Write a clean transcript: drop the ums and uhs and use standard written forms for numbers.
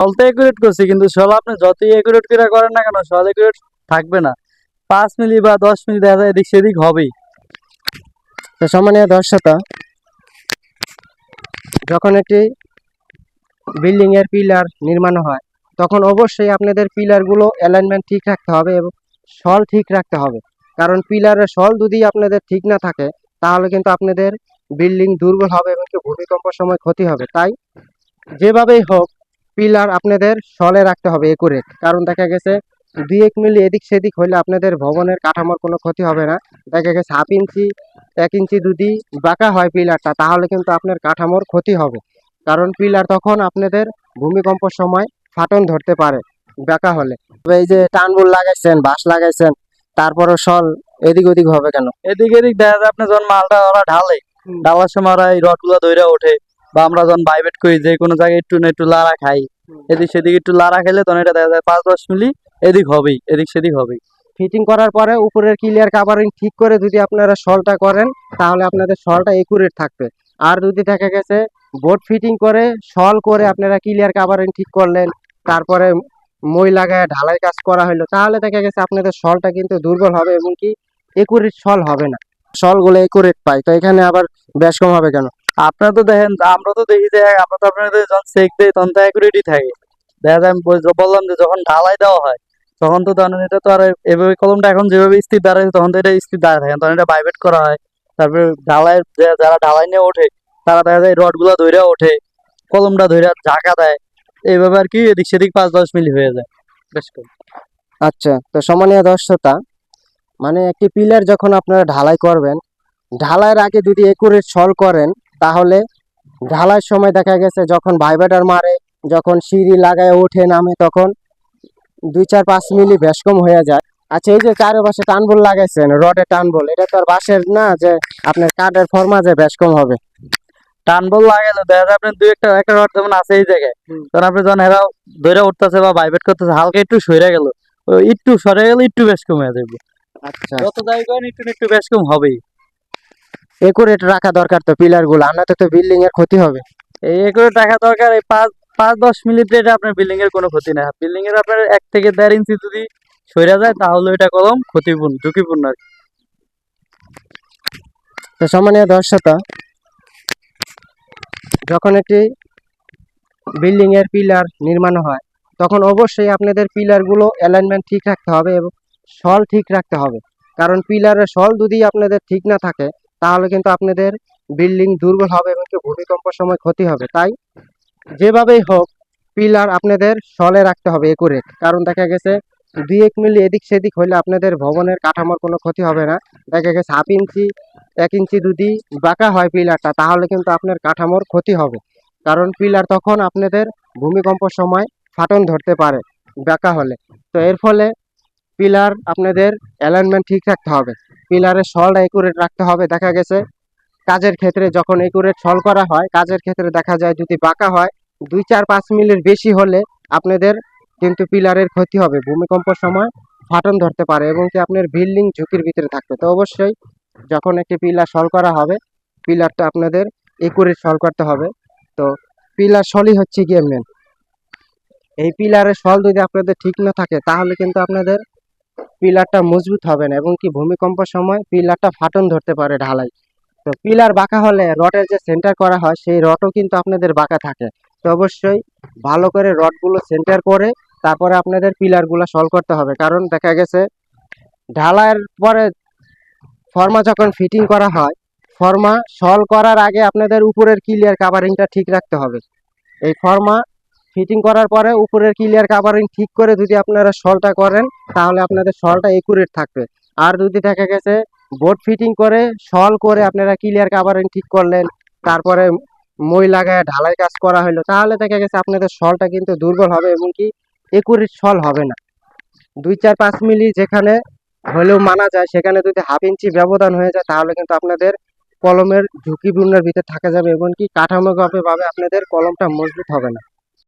সল তো একুরেট করছি, কিন্তু সল আপনি যতই একুরেট করে করেন না কেন, সল একুরেট থাকবে না। 5 মিলি বা 10 মিলি দেখা যায় এদিক সেদিক হবেই। তো সম্মানীয় দর্শকরা, যখন একটি বিল্ডিং এর পিলার নির্মাণ হয় তখন অবশ্যই আপনাদের পিলারগুলো অ্যালাইনমেন্ট ঠিক রাখতে হবে এবং সল ঠিক রাখতে হবে। কারণ পিলারের সল যদি আপনাদের ঠিক না থাকে তাহলে কিন্তু আপনাদের বিল্ডিং দুর্বল হবে এবং ভূমিকম্পের সময় ক্ষতি হবে। তাই যেভাবেই হোক পিলার আপনাদের সলে রাখতে হবে একুরেট। কারণ দেখা গেছে 2-1 মিলি এদিক সেদিক হলে আপনাদের ভবনের কাঠামোর কোনো ক্ষতি হবে না। দেখা গেছে 1/2 ইঞ্চি 1 ইঞ্চি যদি বাঁকা হয় পিলারটা তাহলে কিন্তু আপনার কাঠামোর ক্ষতি হবে। কারণ পিলার তখন আপনাদের ভূমিকম্পের সময় ফাটন ধরতে পারে বাঁকা হলে। এই যে টানবুল লাগাইছেন, বাঁশ লাগাইছেন, তারপরও সল এদিক ওদিক হবে কেন? এদিক এদিক দেখা যায় আপনি যখন মালটা ওরা ঢালে, ঢালার সময় ওরা এই রড গুলা ধরে ওঠে, বা আমরা যখন বাইবেট করি যে কোনো জায়গায় একটু না একটু লাড়া খাই, এদিক সেদিক একটু লাড়া খেলে তখন এটা দেখা যায় 5-10 মিলি এদিক হবেই, এদিক সেদিক হবেই। ফিটিং করার পরে উপরের ক্লিয়ার কাভারিং ঠিক করে যদি আপনারা সলটা করেন তাহলে আপনাদের সলটা একুরেট থাকবে। আর যদি দেখা গেছে বোর্ড ফিটিং করে সল করে আপনারা ক্লিয়ার কাভারিং ঠিক করলেন, তারপরে মই লাগায় ঢালাই কাজ করা হলো, তাহলে দেখা গেছে আপনাদের সলটা কিন্তু দুর্বল হবে এবং কি একুরেট সল হবে না। সলগুলো একুরেট পাই, তো এখানে আবার বেশ কম হবে কেন? আপনারা তো দেখেন, আমরা তো দেখি যে আমরা তো আপনাদের যখন চেক দেই তখন তো অ্যাকুরেটই থাকে। দেখা যায় আমি বললাম যে যখন ঢালাই দেওয়া হয় তখন তো তখন এটা তো আর এভাবে কলমটা এখন যেভাবে স্থির দাঁড়ায় তখন তো এটা স্থির দাঁড়ায় থাকে না, তখন এটা ভাইব্রেট করা হয়। তারপরে ঢালাই যারা ঢালাই নিয়ে ওঠে তারা দেখা যায় রড গুলা ধরে ওঠে, কলমটা ধরে ঝাঁকা দেয়, এইভাবে আর কি এদিক সেদিক 5-10 মিলি হয়ে যায় বেশ কম। আচ্ছা, তো সম্মানীয় দর্শকরা, মানে একটি পিলার যখন আপনারা ঢালাই করবেন, ঢালাইয়ের আগে যদি একুরেট সল করেন তাহলে ঢালাইয়ের সময় দেখা গেছে যখন ভাইব্রেটর মারে, যখন সিঁড়ি লাগায় ওঠে নামে তখন 2-4-5 মিলি বেশ কম হয়ে যায়। আচ্ছা, এই যে চারপাশে টানবল লাগাইছেন, রডে টানবল, এটা তো আর বাঁশের না যে আপনার কাঠের ফর্মা যে বেশ কম হবে। টান বল লাগাইলে দেখা যায় আপনার দুই একটা রড যেমন আছে এই জায়গায়, তখন আপনি যখন এরা ধরে উঠতেছে বা ভাইব্রেট করতেছে হালকা একটু সরে গেল, একটু সরে গেলে একটু বেশ কম হয়ে যাবে। আচ্ছা, যত যাই করেন একটু না একটু বেশ কম হবেই। একুরেট রাখা দরকার তো পিলার গুলো, আপনাদের তো বিল্ডিং এর ক্ষতি হবে। এই করে টাকা দরকার, এই 5-10 মিনিট এটা আপনার বিল্ডিং এর কোনো ক্ষতি না। বিল্ডিং এর আপনার 1 থেকে 1.5 ইঞ্চি যদি সরে যায় তাহলে এটা কলম ক্ষতিপূর্ণ, ঝুঁকিপূর্ণ আর কি। তো সম্মানীয় দর্শকরা, যখন একটি বিল্ডিং এর পিলার নির্মাণ হয় তখন অবশ্যই আপনাদের পিলার গুলো অ্যালাইনমেন্ট ঠিক রাখতে হবে এবং সল ঠিক রাখতে হবে। কারণ পিলারের সল যদি আপনাদের ঠিক না থাকে তাহলে কিন্তু আপনাদের বিল্ডিং দুর্বল হবে এবং ভূমিকম্পের সময় ক্ষতি হবে। তাই যেভাবেই হোক পিলার আপনাদের সলে রাখতে হবে একুরেট। কারণ দেখা গেছে 2-1 মিলি এদিক সেদিক হলে আপনাদের ভবনের কাঠামোর কোনো ক্ষতি হবে না। দেখা গেছে 1/2 ইঞ্চি 1 ইঞ্চি যদি বাঁকা হয় পিলারটা তাহলে কিন্তু আপনার কাঠামোর ক্ষতি হবে। কারণ পিলার তখন আপনাদের ভূমিকম্পের সময় ফাটন ধরতে পারে বাঁকা হলে। তো এর ফলে পিলার আপনাদের অ্যালাইনমেন্ট ঠিক রাখতে হবে, পিলারের সলটা একুরেট রাখতে হবে। দেখা গেছে কাজের ক্ষেত্রে যখন একুরেট সল করা হয়, কাজের ক্ষেত্রে দেখা যায় যদি বাঁকা হয় 2-4-5 মিলির বেশি হলে আপনাদের কিন্তু পিলারের ক্ষতি হবে, ভূমিকম্পের সময় ফাটন ধরতে পারে এবং কি আপনার বিল্ডিং ঝুঁকির ভিতরে থাকবে। তো অবশ্যই যখন একটি পিলার সল করা হবে পিলারটা আপনাদের একুরেট সল করতে হবে। তো পিলার সলই হচ্ছে গিয়ে মেন। এই পিলারের সল যদি আপনাদের ঠিক না থাকে তাহলে কিন্তু আপনাদের পিলারটা মজবুত হবে না এবং কি ভূমিকম্পের সময় পিলারটা ফাটন ধরতে পারে ঢালাই। তো পিলার বাঁকা হলে রডের যে সেন্টার করা হয় সেই রডও কিন্তু আপনাদের বাঁকা থাকে। তো অবশ্যই ভালো করে রডগুলো সেন্টার করে তারপরে আপনাদের পিলারগুলো সল করতে হবে। কারণ দেখা গেছে ঢালাইয়ের পরে ফর্মা যখন ফিটিং করা হয়, ফর্মা সল করার আগে আপনাদের উপরের ক্লিয়ার কাভারিংটা ঠিক রাখতে হবে। এই ফর্মা ফিটিং করার পরে উপরের ক্লিয়ার কাভারিং ঠিক করে যদি আপনারা সলটা করেন তাহলে আপনাদের সলটা একুরেট থাকবে। আর যদি দেখা গেছে বোর্ড ফিটিং করে সল করে আপনারা ক্লিয়ার কাভারিং ঠিক করলেন, তারপরে মই লাগায় ঢালাই কাজ করা হলো, তাহলে দেখা গেছে আপনাদের সলটা কিন্তু দুর্বল হবে এবং কি একুরেট সল হবে না। 2-4-5 মিলি যেখানে হলেও মানা যায় সেখানে যদি 1/2 ইঞ্চি ব্যবধান হয়ে যায় তাহলে কিন্তু আপনাদের কলমের ঝুঁকিপূর্ণের ভিতরে থাকা যাবে এবং কি কাঠামোগতভাবে আপনাদের কলমটা মজবুত হবে না।